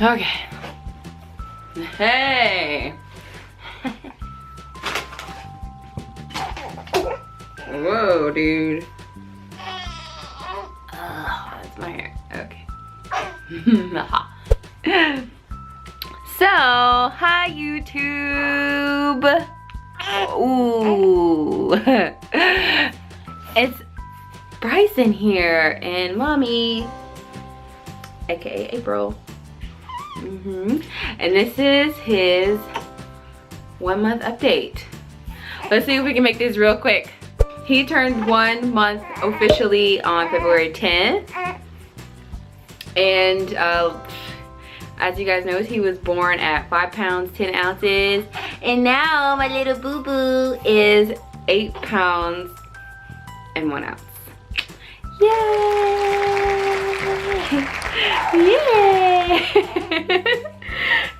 Okay. Hey. Whoa, dude. That's my hair. Okay. So, hi YouTube. Ooh. It's Bryson here and Mommy, aka April. And this is his 1 month update. Let's see if we can make this real quick. He turned 1 month officially on February 10th. And as you guys know, he was born at 5 pounds 10 ounces. And now my little boo-boo is 8 pounds and 1 ounce. Yay! Yay!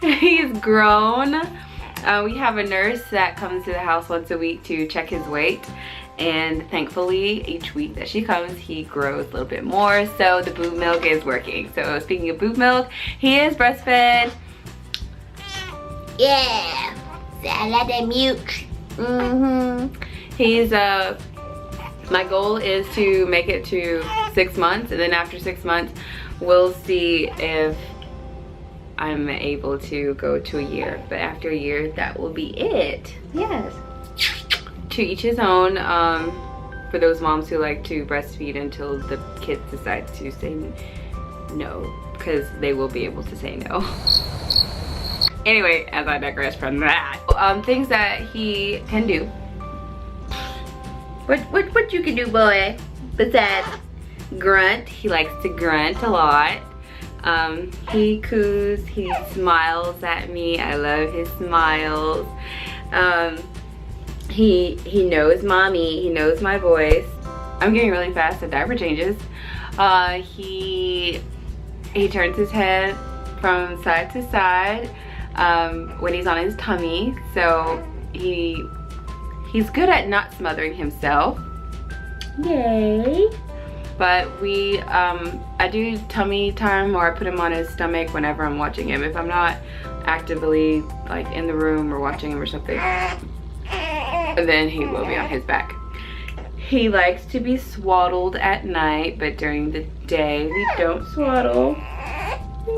He's grown. We have a nurse that comes to the house once a week to check his weight, and thankfully each week that she comes he grows a little bit more, so the boob milk is working. So speaking of boob milk, he is breastfed. Yeah, so I like that milk. He's my goal is to make it to 6 months, and then after 6 months we'll see if I'm able to go to a year. But after a year, that will be it. Yes. To each his own. For those moms who like to breastfeed until the kids decide to say no, because they will be able to say no. Anyway, as I digress from that, things that he can do. What you can do, boy? Besides grunt, he likes to grunt a lot. He coos, he smiles at me. I love his smiles. He knows Mommy, he knows my voice. I'm getting really fast at diaper changes. He turns his head from side to side when he's on his tummy. So he's good at not smothering himself. Yay. But I do tummy time, or I put him on his stomach whenever I'm watching him. If I'm not actively like in the room or watching him or something, then he will be on his back. He likes to be swaddled at night, but during the day we don't swaddle.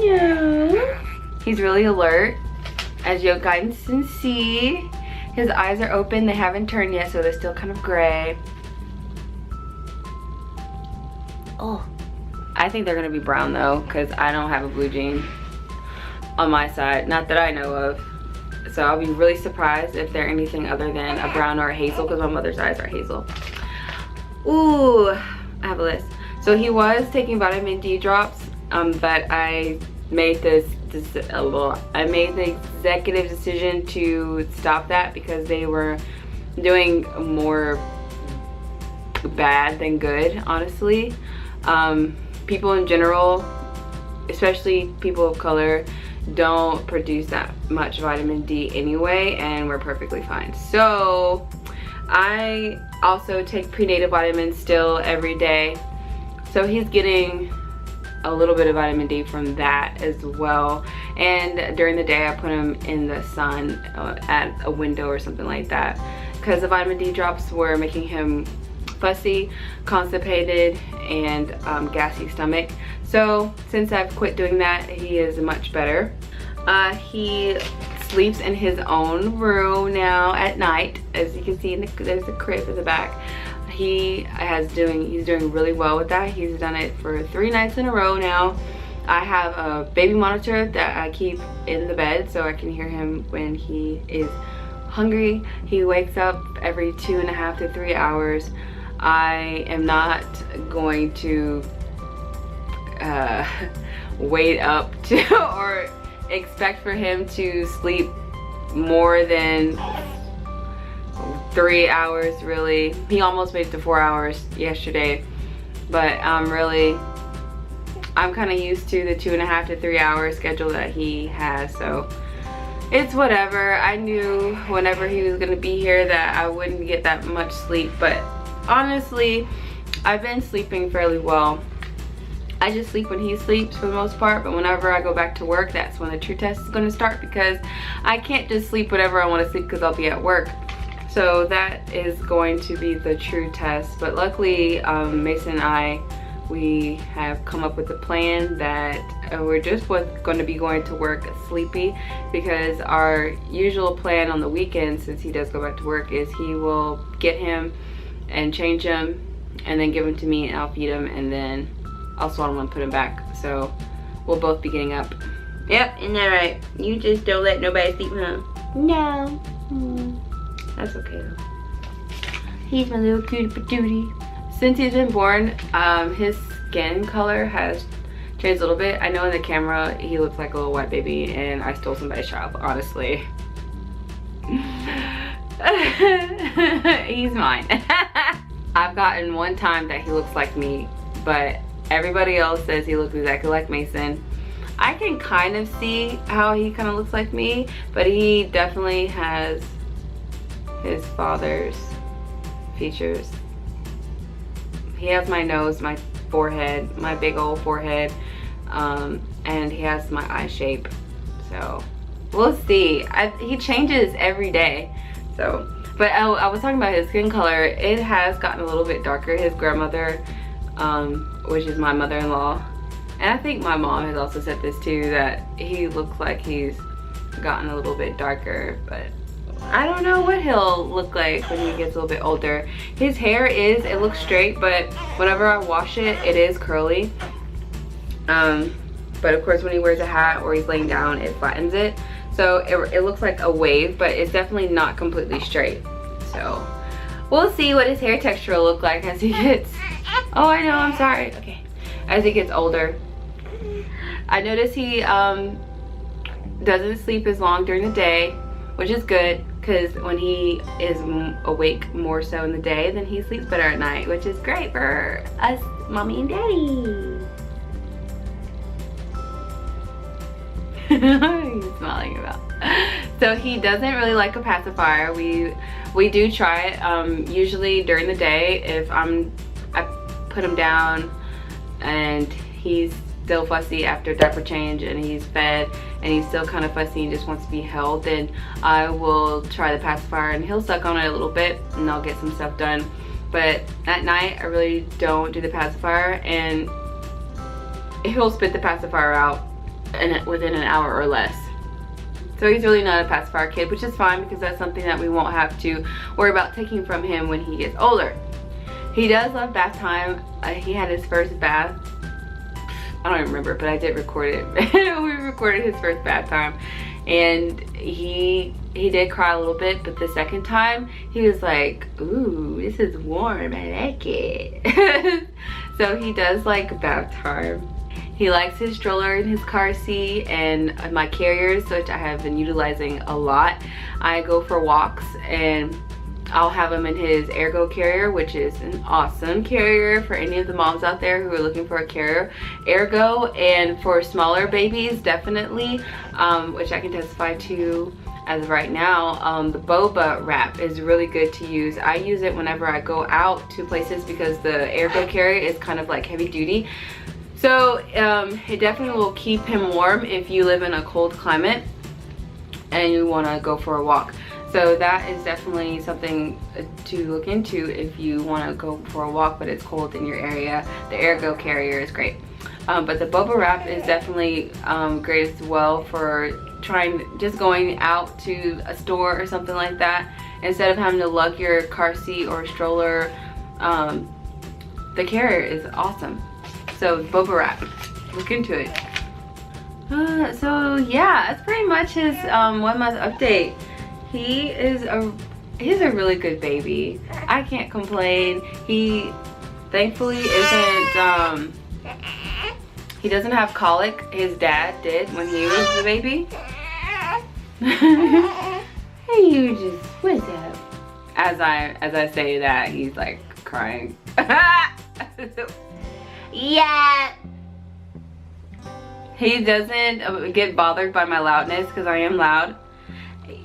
Yeah. He's really alert, as you guys can see. His eyes are open, they haven't turned yet, so they're still kind of gray. Oh, I think they're gonna be brown though, because I don't have a blue gene on my side, not that I know of. So I'll be really surprised if they're anything other than a brown or a hazel, because my mother's eyes are hazel. Ooh, I have a list. So he was taking vitamin D drops, but I made the executive decision to stop that because they were doing more bad than good, honestly. People in general, especially people of color, don't produce that much vitamin D anyway, and we're perfectly fine. So I also take prenatal vitamins still every day, so he's getting a little bit of vitamin D from that as well. And during the day I put him in the sun at a window or something like that, because the vitamin D drops were making him fussy, constipated, and gassy stomach. So since I've quit doing that, he is much better. He sleeps in his own room now at night. As you can see, there's a crib in the back. He's doing really well with that. He's done it for 3 nights in a row now. I have a baby monitor that I keep in the bed so I can hear him when he is hungry. He wakes up every 2.5 to 3 hours. I am not going to wait up to or expect for him to sleep more than 3 hours, really. He almost made it to 4 hours yesterday, but I'm kind of used to the 2.5 to 3 hour schedule that he has, so it's whatever. I knew whenever he was gonna be here that I wouldn't get that much sleep, but honestly, I've been sleeping fairly well. I just sleep when he sleeps for the most part, but whenever I go back to work, that's when the true test is going to start, because I can't just sleep whenever I want to sleep because I'll be at work. So that is going to be the true test. But luckily, Mason and we have come up with a plan that we're just going to be going to work sleepy, because our usual plan on the weekend, since he does go back to work, is he will get him and change him and then give him to me, and I'll feed him, and then I'll swaddle him and put him back. So we'll both be getting up. Yep, isn't that right? You just don't let nobody sleep, huh? No. That's okay though. He's my little cutie patootie. Since he's been born, his skin color has changed a little bit. I know in the camera he looks like a little white baby, and I stole somebody's child, honestly. He's mine. I've gotten one time that he looks like me, but everybody else says he looks exactly like Mason. I can kind of see how he kind of looks like me, but he definitely has his father's features. He has my nose, my forehead, my big old forehead, and he has my eye shape. So we'll see. He changes every day. So, but I was talking about his skin color. It has gotten a little bit darker. His grandmother, which is my mother-in-law, and I think my mom has also said this too, that he looks like he's gotten a little bit darker, but I don't know what he'll look like when he gets a little bit older. His hair it looks straight, but whenever I wash it, it is curly. But of course when he wears a hat or he's laying down, it flattens it. So it looks like a wave, but it's definitely not completely straight. So we'll see what his hair texture will look like as he gets, oh I know, I'm sorry, okay. As he gets older. I notice he doesn't sleep as long during the day, which is good, because when he is awake more so in the day, then he sleeps better at night, which is great for us mommy and daddy. He's smiling about. So he doesn't really like a pacifier. We do try it usually during the day. If I put him down and he's still fussy after diaper change and he's fed and he's still kind of fussy and just wants to be held, then I will try the pacifier and he'll suck on it a little bit and I'll get some stuff done. But at night I really don't do the pacifier, and he'll spit the pacifier out within an hour or less. So he's really not a pacifier kid, which is fine, because that's something that we won't have to worry about taking from him when he gets older. He does love bath time. He had his first bath, I don't even remember, but I did record it. We recorded his first bath time, and he did cry a little bit, but the second time he was like, ooh, this is warm, I like it. So he does like bath time. He likes his stroller and his car seat and my carriers, which I have been utilizing a lot. I go for walks and I'll have him in his Ergo carrier, which is an awesome carrier for any of the moms out there who are looking for a carrier. Ergo, and for smaller babies, definitely, which I can testify to as of right now, the Boba wrap is really good to use. I use it whenever I go out to places because the Ergo carrier is kind of like heavy duty. So it definitely will keep him warm if you live in a cold climate and you want to go for a walk. So that is definitely something to look into if you want to go for a walk but it's cold in your area. The Ergo carrier is great. But the Boba wrap is definitely great as well for just going out to a store or something like that. Instead of having to lug your car seat or stroller, the carrier is awesome. So Boba wrap, look into it. So yeah, that's pretty much his 1 month update. He's a really good baby. I can't complain. He thankfully isn't he doesn't have colic. His dad did when he was a baby. Hey, you just, what's up? As I say that, he's like crying. Yeah. He doesn't get bothered by my loudness because I am loud,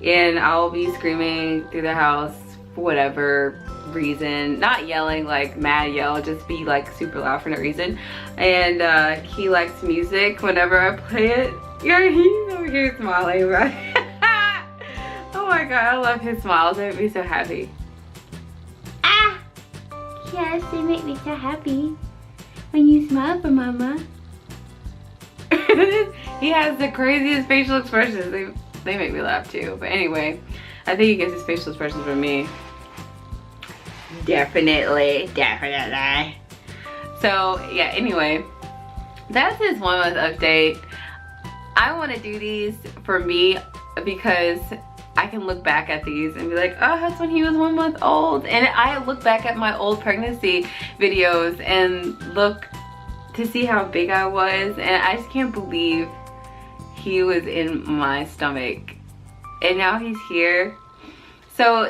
and I'll be screaming through the house for whatever reason, not yelling like mad yell, just be like super loud for no reason. And he likes music whenever I play it. Yeah, he's over here smiling, right? Oh my god, I love his smiles. They make me so happy. Ah! Yes, they make me so happy when you smile for mama. He has the craziest facial expressions. They make me laugh too. But anyway, I think he gets his facial expressions from me. Definitely. So yeah, anyway, that's his 1 month update. I want to do these for me because I can look back at these and be like, oh, that's when he was 1 month old. And I look back at my old pregnancy videos and look to see how big I was, and I just can't believe he was in my stomach and now he's here. So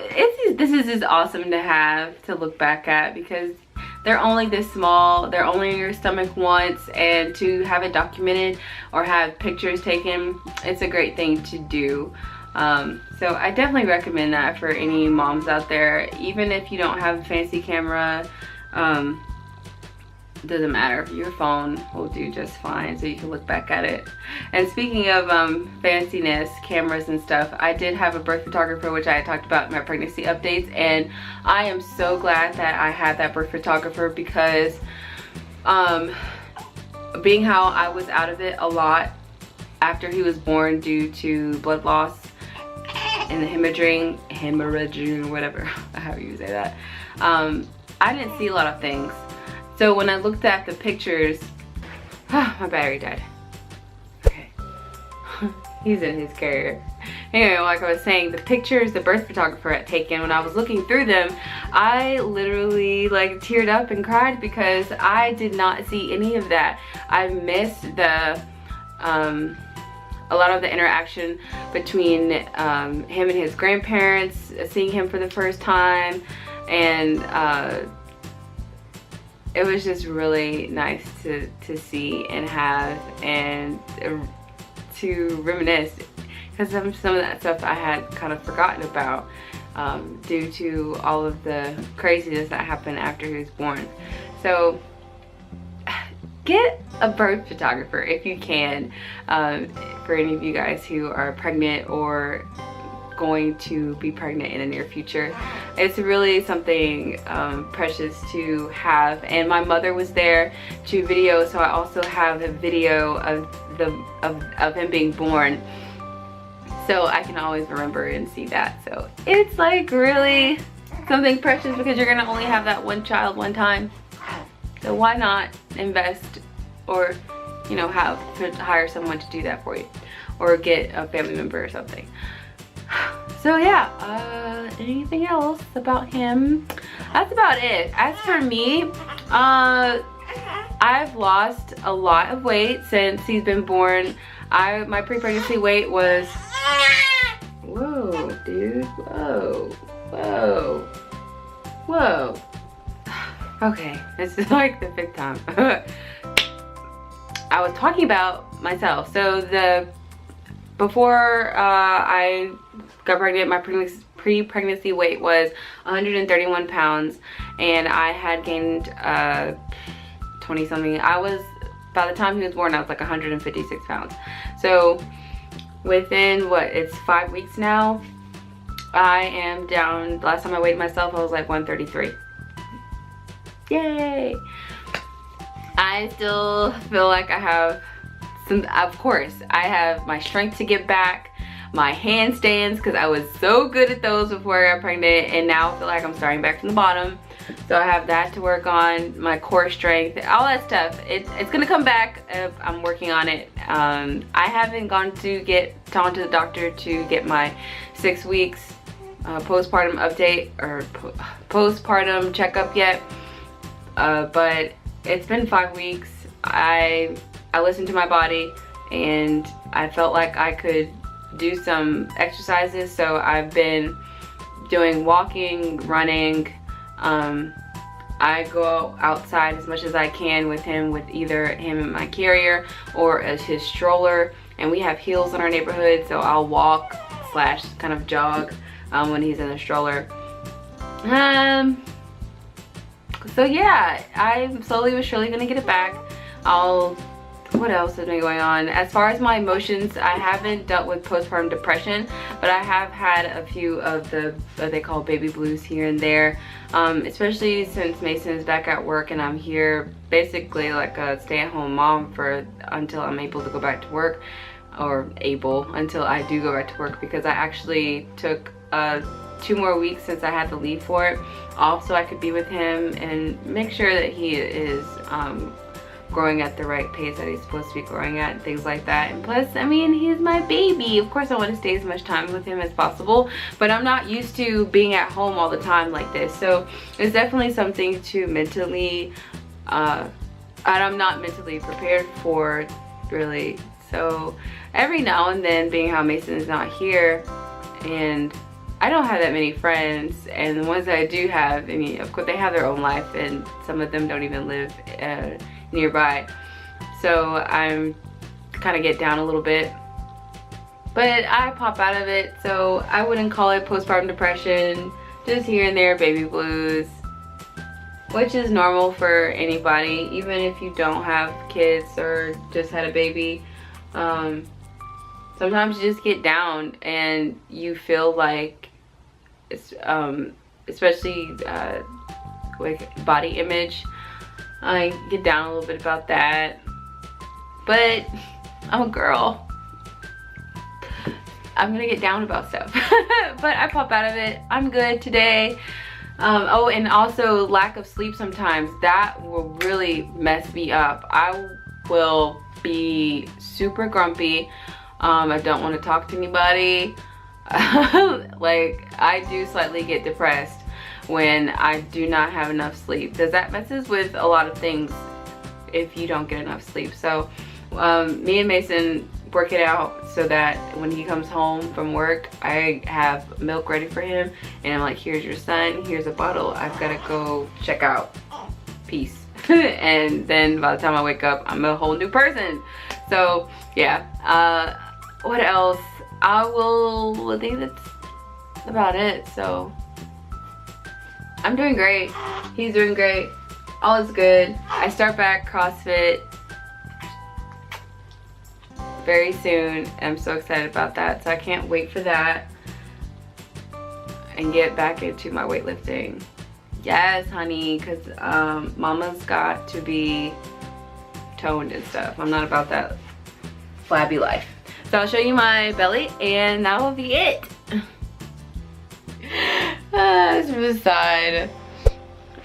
this is just awesome to have to look back at, because they're only this small, they're only in your stomach once, and to have it documented or have pictures taken, it's a great thing to do. So I definitely recommend that for any moms out there. Even if you don't have a fancy camera, doesn't matter, your phone will do just fine, so you can look back at it. And speaking of fanciness, cameras and stuff, I did have a birth photographer, which I had talked about in my pregnancy updates, and I am so glad that I had that birth photographer, because being how I was out of it a lot after he was born due to blood loss and the hemorrhaging, whatever, however you say that, I didn't see a lot of things. So when I looked at the pictures, my battery died. Okay. He's in his carrier. Anyway, like I was saying, the pictures the birth photographer had taken, when I was looking through them, I literally like teared up and cried, because I did not see any of that. I missed the, a lot of the interaction between him and his grandparents, seeing him for the first time, and it was just really nice to see and have, and to reminisce, because some of that stuff I had kind of forgotten about due to all of the craziness that happened after he was born. So get a birth photographer if you can, for any of you guys who are pregnant or going to be pregnant in the near future. It's really something precious to have, and my mother was there to video, so I also have a video of him being born, so I can always remember and see that. So it's like really something precious, because you're gonna only have that one child one time, so why not invest, or you know, hire someone to do that for you, or get a family member or something. So yeah, anything else about him? That's about it. As for me, I've lost a lot of weight since he's been born. My pre-pregnancy weight was, whoa dude, whoa. Okay, this is like the 5th time. I was talking about myself. So before I got pregnant, my pre-pregnancy weight was 131 pounds, and I had gained 20 something. By the time he was born, I was like 156 pounds. So within it's 5 weeks now, I am down. Last time I weighed myself, I was like 133. Yay! I still feel like I have some, of course, I have my strength to get back, my handstands, because I was so good at those before I got pregnant, and now I feel like I'm starting back from the bottom. So I have that to work on, my core strength, all that stuff. It's gonna come back. I'm working on it. I haven't gone to the doctor to get my 6 weeks postpartum update or postpartum checkup yet, but it's been 5 weeks. I listened to my body, and I felt like I could do some exercises, so I've been doing walking, running. I go outside as much as I can with him, with either him in my carrier or as his stroller, and we have hills in our neighborhood, so I'll walk / kind of jog when he's in the stroller. So yeah, I'm slowly but surely gonna get it back. What else has been going on? As far as my emotions, I haven't dealt with postpartum depression, but I have had a few of the what they call baby blues here and there, especially since Mason is back at work and I'm here basically like a stay-at-home mom until I'm able to go back to work, or until I do go back to work, because I actually took 2 more weeks since I had to leave for it off so I could be with him and make sure that he is growing at the right pace that he's supposed to be growing at and things like that. And plus, I mean, he's my baby. Of course I want to stay as much time with him as possible, but I'm not used to being at home all the time like this. So it's definitely something to mentally, and I'm not mentally prepared for, really. So every now and then, being how Mason is not here and I don't have that many friends, and the ones that I do have, I mean, of course they have their own life and some of them don't even live nearby. So I'm kind of get down a little bit, but I pop out of it. So I wouldn't call it postpartum depression, just here and there baby blues, which is normal for anybody, even if you don't have kids or just had a baby. Sometimes you just get down and you feel like it's, especially with body image, I get down a little bit about that, but I'm a girl. I'm gonna get down about stuff. But I pop out of it. I'm good today. Oh, and also lack of sleep sometimes, that will really mess me up. I will be super grumpy. I don't want to talk to anybody. Like, I do slightly get depressed when I do not have enough sleep, because that messes with a lot of things if you don't get enough sleep. So me and Mason work it out so that when he comes home from work, I have milk ready for him and I'm like, here's your son, here's a bottle, I've got to go check out, peace. And then by the time I wake up, I'm a whole new person. So yeah, what else? I think that's about it. So I'm doing great, he's doing great, all is good. I start back CrossFit very soon. I'm so excited about that, so I can't wait for that and get back into my weightlifting. Yes, honey, because mama's got to be toned and stuff. I'm not about that flabby life. So I'll show you my belly and that will be it. This from the side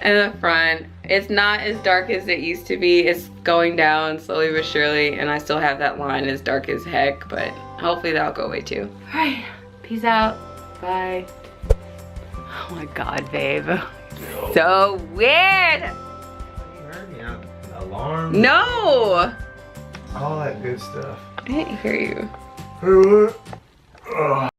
and the front. It's not as dark as it used to be. It's going down slowly but surely, and I still have that line as dark as heck, but hopefully that'll go away too. All right, peace out, bye. Oh my God, babe. No. So weird. You heard me. Alarm. No. All that good stuff. I didn't hear you. Hey, what?